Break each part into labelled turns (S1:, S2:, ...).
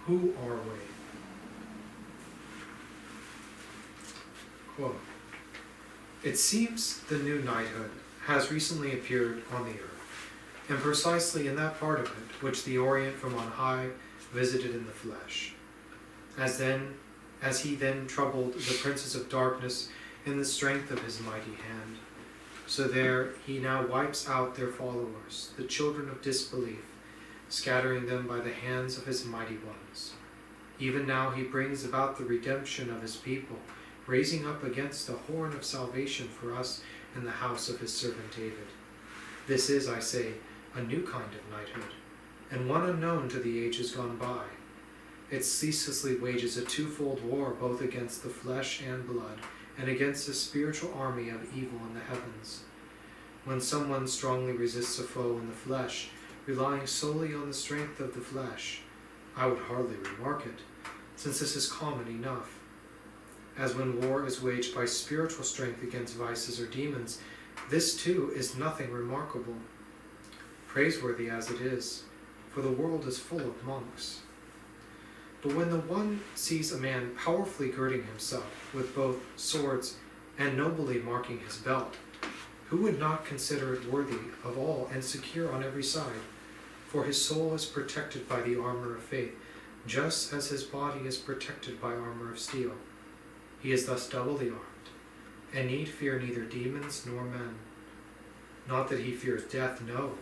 S1: Who are we? Quote, "It seems the new knighthood has recently appeared on the earth, and precisely in that part of it which the Orient from on high visited in the flesh. As he then troubled the princes of darkness in the strength of his mighty hand, so there he now wipes out their followers, the children of disbelief, scattering them by the hands of his mighty ones. Even now he brings about the redemption of his people, raising up against the horn of salvation for us in the house of his servant David. This is, I say, a new kind of knighthood, and one unknown to the ages gone by. It ceaselessly wages a twofold war both against the flesh and blood, and against the spiritual army of evil in the heavens. When someone strongly resists a foe in the flesh, relying solely on the strength of the flesh, I would hardly remark it, since this is common enough. As when war is waged by spiritual strength against vices or demons, this too is nothing remarkable, praiseworthy as it is, for the world is full of monks. But when the one sees a man powerfully girding himself with both swords and nobly marking his belt, who would not consider it worthy of all and secure on every side? For his soul is protected by the armor of faith, just as his body is protected by armor of steel. He is thus doubly armed, and need fear neither demons nor men. Not that he fears death, no,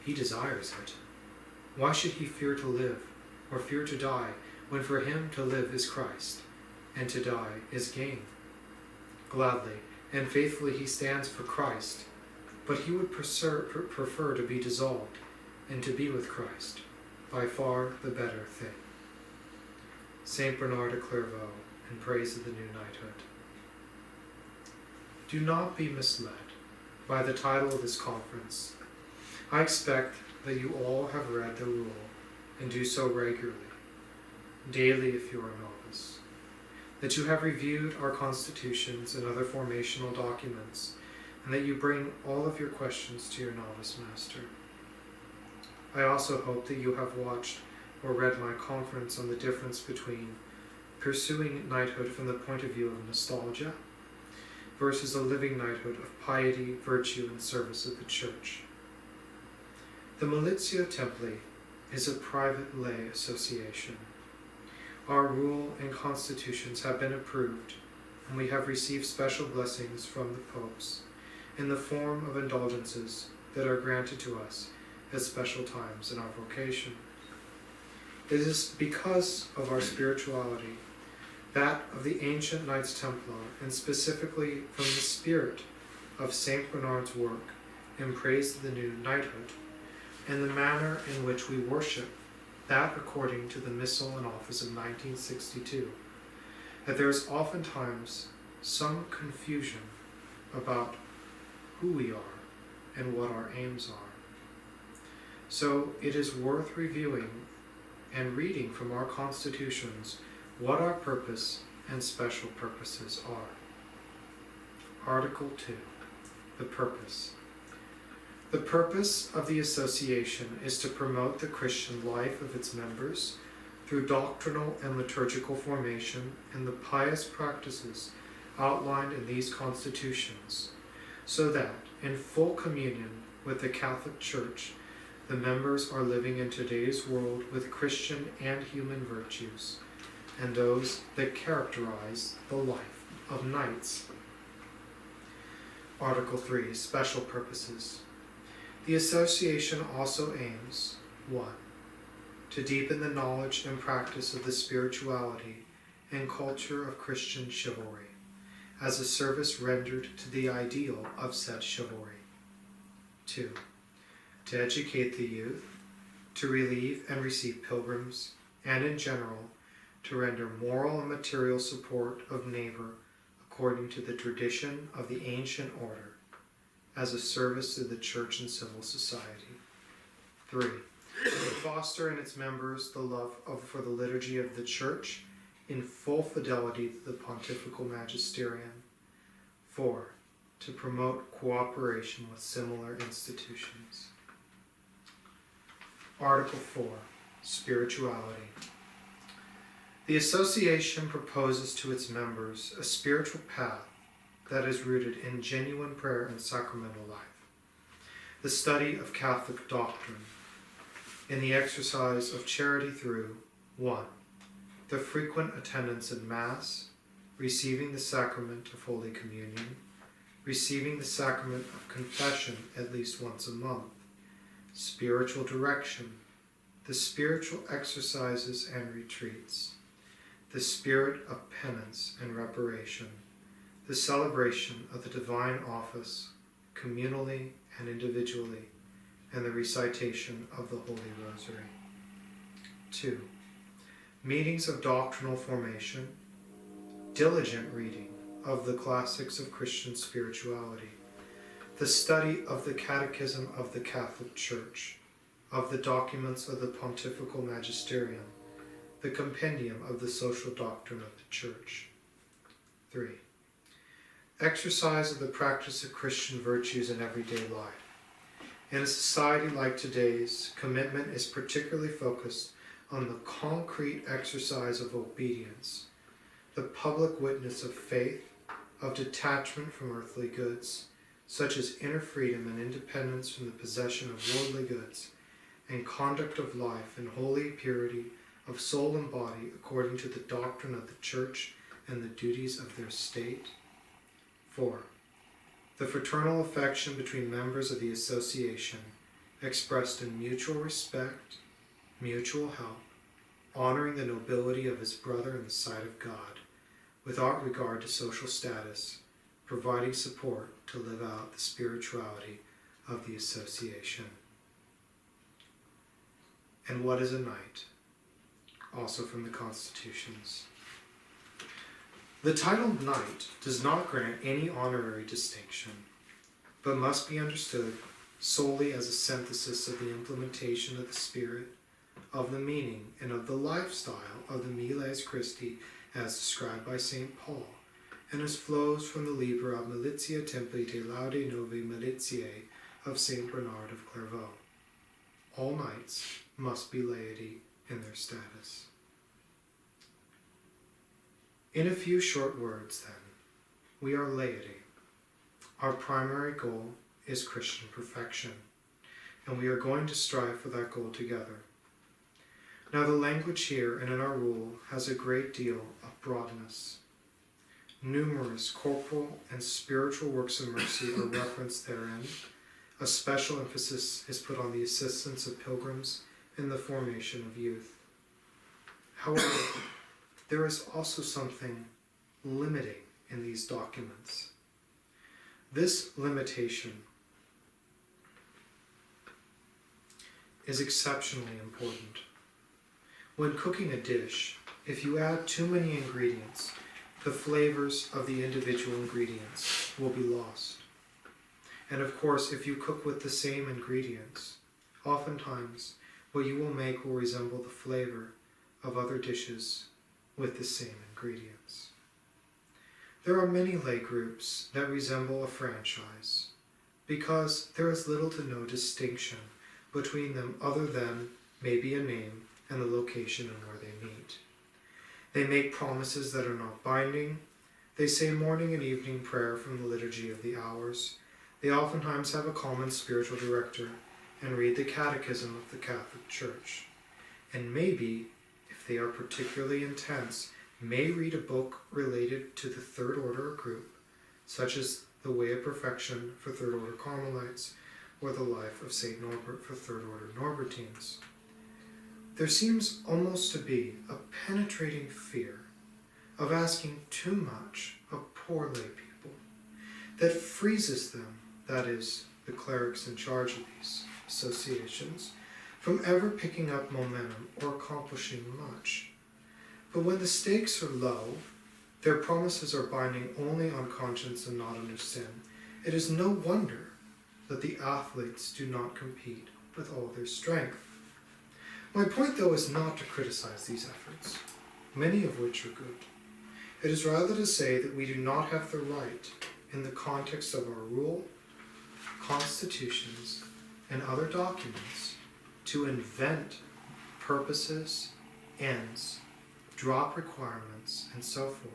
S1: he desires it. Why should he fear to live, or fear to die, when for him to live is Christ, and to die is gain? Gladly and faithfully he stands for Christ, but he would prefer to be dissolved and to be with Christ, by far the better thing." Saint Bernard of Clairvaux, in praise of the new knighthood. Do not be misled by the title of this conference. I expect that you all have read the rule, and do so regularly, daily if you are a novice, that you have reviewed our constitutions and other formational documents, and that you bring all of your questions to your novice master. I also hope that you have watched or read my conference on the difference between pursuing knighthood from the point of view of nostalgia versus a living knighthood of piety, virtue, and service of the Church. The Militia Templi is a private lay association. Our rule and constitutions have been approved, and we have received special blessings from the popes in the form of indulgences that are granted to us at special times in our vocation. It is because of our spirituality, that of the ancient Knights Templar, and specifically from the spirit of Saint Bernard's work in praise of the new knighthood, and the manner in which we worship that according to the Missal and Office of 1962, that there is oftentimes some confusion about who we are and what our aims are. So it is worth reviewing and reading from our constitutions what our purpose and special purposes are. Article 2. The purpose. The purpose of the association is to promote the Christian life of its members through doctrinal and liturgical formation and the pious practices outlined in these constitutions, so that, in full communion with the Catholic Church, the members are living in today's world with Christian and human virtues, and those that characterize the life of knights. Article 3. Special purposes. The association also aims, 1. To deepen the knowledge and practice of the spirituality and culture of Christian chivalry, as a service rendered to the ideal of said chivalry. 2. To educate the youth, to relieve and receive pilgrims, and in general, to render moral and material support of neighbor according to the tradition of the ancient order, as a service to the Church and civil society. 3. To foster in its members the love for the liturgy of the Church in full fidelity to the pontifical magisterium. 4. To promote cooperation with similar institutions. Article 4. Spirituality. The association proposes to its members a spiritual path that is rooted in genuine prayer and sacramental life, the study of Catholic doctrine, in the exercise of charity through 1. The frequent attendance in Mass, receiving the sacrament of Holy Communion, receiving the sacrament of confession at least once a month, spiritual direction, the spiritual exercises and retreats, the spirit of penance and reparation, the celebration of the divine office, communally and individually, and the recitation of the Holy Rosary. 2. Meetings of doctrinal formation, diligent reading of the classics of Christian spirituality, the study of the Catechism of the Catholic Church, of the documents of the Pontifical Magisterium, the compendium of the social doctrine of the Church. 3. Exercise of the practice of Christian virtues in everyday life. In a society like today's, commitment is particularly focused on the concrete exercise of obedience, the public witness of faith, of detachment from earthly goods, such as inner freedom and independence from the possession of worldly goods, and conduct of life in holy purity of soul and body according to the doctrine of the Church and the duties of their state. 4. The fraternal affection between members of the association, expressed in mutual respect, mutual help, honoring the nobility of his brother in the sight of God, without regard to social status, providing support to live out the spirituality of the association. And what is a knight? Also from the Constitutions. The title knight does not grant any honorary distinction, but must be understood solely as a synthesis of the implementation of the spirit, of the meaning, and of the lifestyle of the Miles Christi as described by St. Paul, and as flows from the Liber of Militia Templi de Laude Novae Militiae of St. Bernard of Clairvaux. All knights must be laity in their status. In a few short words, then, we are laity. Our primary goal is Christian perfection, and we are going to strive for that goal together. Now, the language here and in our rule has a great deal of broadness. Numerous corporal and spiritual works of mercy are referenced therein. A special emphasis is put on the assistance of pilgrims in the formation of youth. However, there is also something limiting in these documents. This limitation is exceptionally important. When cooking a dish, if you add too many ingredients, the flavors of the individual ingredients will be lost. And of course, if you cook with the same ingredients, oftentimes what you will make will resemble the flavor of other dishes with the same ingredients. There are many lay groups that resemble a franchise because there is little to no distinction between them other than maybe a name and the location and where they meet. They make promises that are not binding. They say morning and evening prayer from the Liturgy of the Hours. They oftentimes have a common spiritual director and read the Catechism of the Catholic Church. And maybe, if they are particularly intense, may read a book related to the Third Order or group, such as The Way of Perfection for Third Order Carmelites, or The Life of St. Norbert for Third Order Norbertines. There seems almost to be a penetrating fear of asking too much of poor lay people that freezes them, that is, the clerics in charge of these associations, from ever picking up momentum or accomplishing much. But when the stakes are low, their promises are binding only on conscience and not under sin. It is no wonder that the athletes do not compete with all their strength. My point, though, is not to criticize these efforts, many of which are good. It is rather to say that we do not have the right, in the context of our rule, constitutions, and other documents, to invent purposes, ends, drop requirements, and so forth.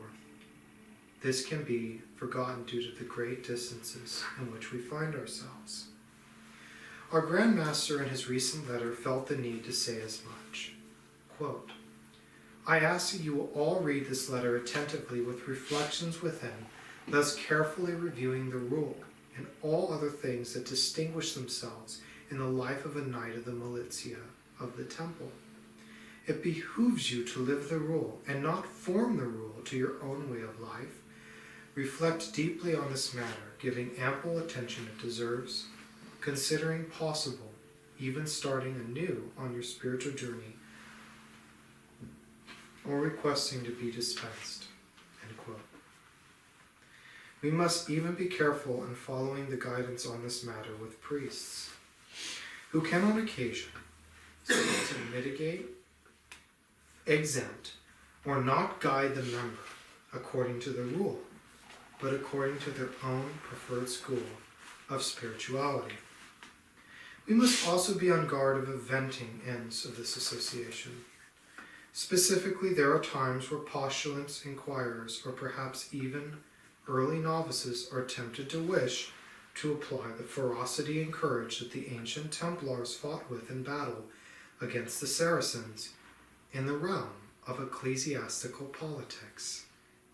S1: This can be forgotten due to the great distances in which we find ourselves. Our Grand Master in his recent letter felt the need to say as much. Quote, I ask that you will all read this letter attentively with reflections within, thus carefully reviewing the rule and all other things that distinguish themselves in the life of a knight of the Militia of the Temple. It behooves you to live the rule and not form the rule to your own way of life. Reflect deeply on this matter, giving ample attention it deserves, considering possible, even starting anew on your spiritual journey, or requesting to be dispensed. End quote. We must even be careful in following the guidance on this matter with priests, who can on occasion seek to mitigate, exempt, or not guide the member according to the rule, but according to their own preferred school of spirituality. We must also be on guard of eventing ends of this association. Specifically, there are times where postulants, inquirers, or perhaps even early novices are tempted to wish to apply the ferocity and courage that the ancient Templars fought with in battle against the Saracens in the realm of ecclesiastical politics,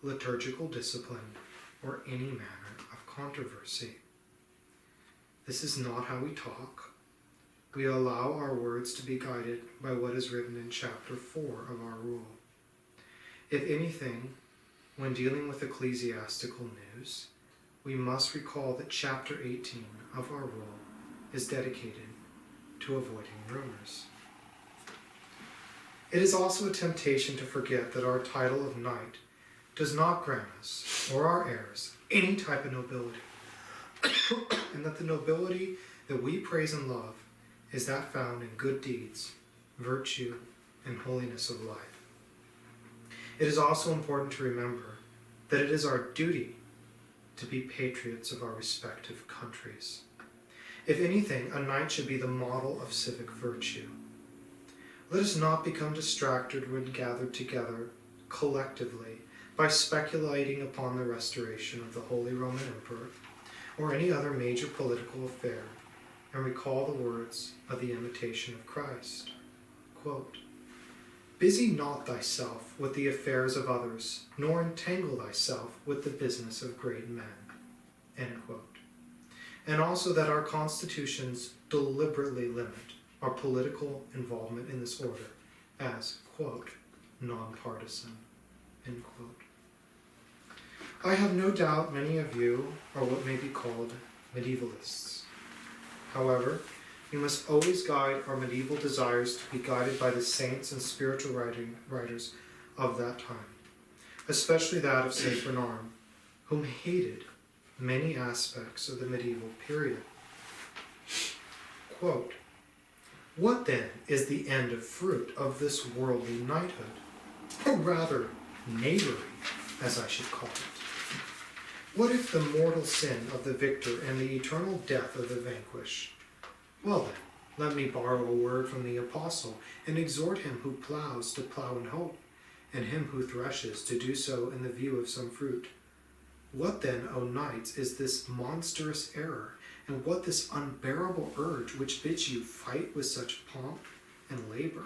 S1: liturgical discipline, or any manner of controversy. This is not how we talk. We allow our words to be guided by what is written in chapter 4 of our rule. If anything, when dealing with ecclesiastical news, we must recall that chapter 18 of our rule is dedicated to avoiding rumors. It is also a temptation to forget that our title of knight does not grant us, or our heirs, any type of nobility, and that the nobility that we praise and love is that found in good deeds, virtue, and holiness of life. It is also important to remember that it is our duty to be patriots of our respective countries. If anything, a knight should be the model of civic virtue. Let us not become distracted when gathered together collectively by speculating upon the restoration of the Holy Roman Emperor or any other major political affair, and recall the words of the Imitation of Christ. Quote, busy not thyself with the affairs of others, nor entangle thyself with the business of great men. End quote. And also that our constitutions deliberately limit our political involvement in this order as, quote, nonpartisan, end quote. I have no doubt many of you are what may be called medievalists. However, we must always guide our medieval desires to be guided by the saints and spiritual writers of that time, especially that of Saint Bernard, whom hated many aspects of the medieval period. Quote, what then is the end of fruit of this worldly knighthood, or rather knavery, as I should call it? What if the mortal sin of the victor and the eternal death of the vanquished? Well then, let me borrow a word from the apostle and exhort him who plows to plow in hope, and him who threshes to do so in the view of some fruit. What then, O knights, is this monstrous error, and what this unbearable urge which bids you fight with such pomp and labor,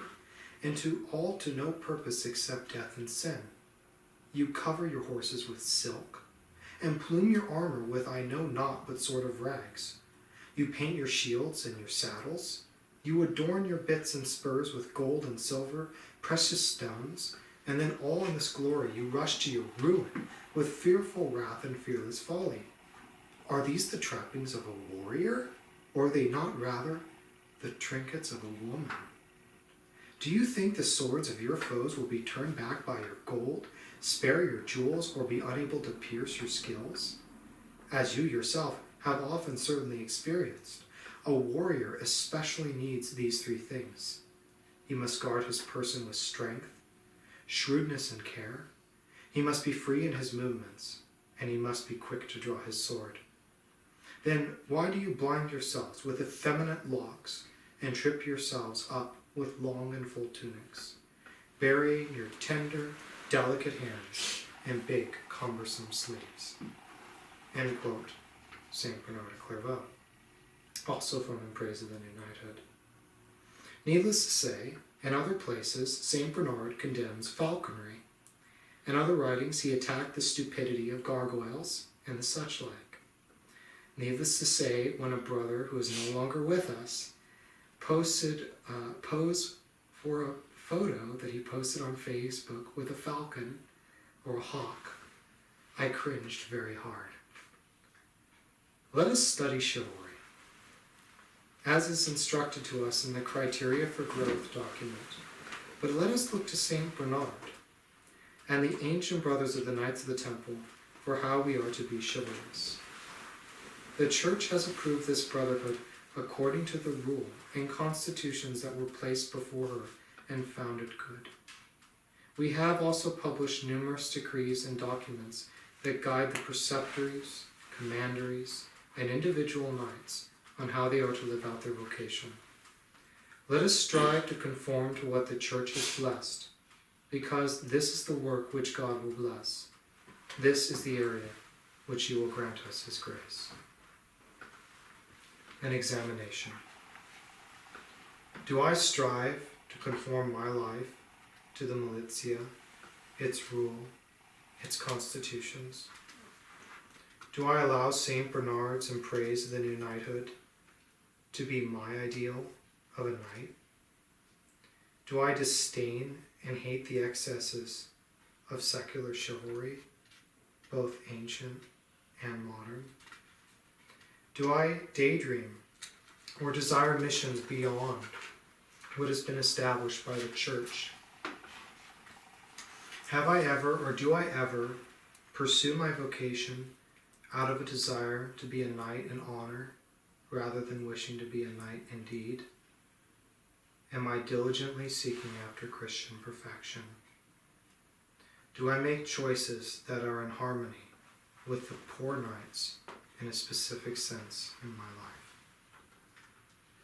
S1: and to no purpose except death and sin? You cover your horses with silk, and plume your armor with I know not what sort of rags. You paint your shields and your saddles. You adorn your bits and spurs with gold and silver, precious stones, and then all in this glory you rush to your ruin with fearful wrath and fearless folly. Are these the trappings of a warrior, or are they not rather the trinkets of a woman? Do you think the swords of your foes will be turned back by your gold, spare your jewels, or be unable to pierce your skills? As you yourself have often certainly experienced, a warrior especially needs these three things. He must guard his person with strength, shrewdness, and care. He must be free in his movements, and he must be quick to draw his sword. Then why do you blind yourselves with effeminate locks and trip yourselves up with long and full tunics? burying your tender, delicate hands in big, cumbersome sleeves. End quote. St. Bernard of Clairvaux. Also from In Praise of the New Knighthood. Needless to say, in other places, St. Bernard condemns falconry. In other writings, he attacked the stupidity of gargoyles and the such like. Needless to say, when a brother who is no longer with us posed for a photo that he posted on Facebook with a falcon or a hawk, I cringed very hard. Let us study chivalry, as is instructed to us in the Criteria for Growth document, but let us look to St. Bernard and the ancient brothers of the Knights of the Temple for how we are to be chivalrous. The Church has approved this brotherhood according to the rule and constitutions that were placed before her and found it good. We have also published numerous decrees and documents that guide the preceptories, commanderies, and individual knights on how they are to live out their vocation. Let us strive to conform to what the Church has blessed, because this is the work which God will bless. This is the area which He will grant us His grace. An examination. Do I strive to conform my life to the Militia, its rule, its constitutions? Do I allow St. Bernard's In Praise of the New Knighthood to be my ideal of a knight? Do I disdain and hate the excesses of secular chivalry, both ancient and modern? Do I daydream or desire missions beyond what has been established by the Church? Have I ever, or do I ever, pursue my vocation out of a desire to be a knight in honor rather than wishing to be a knight indeed? Am I diligently seeking after Christian perfection? Do I make choices that are in harmony with the poor knights in a specific sense in my life?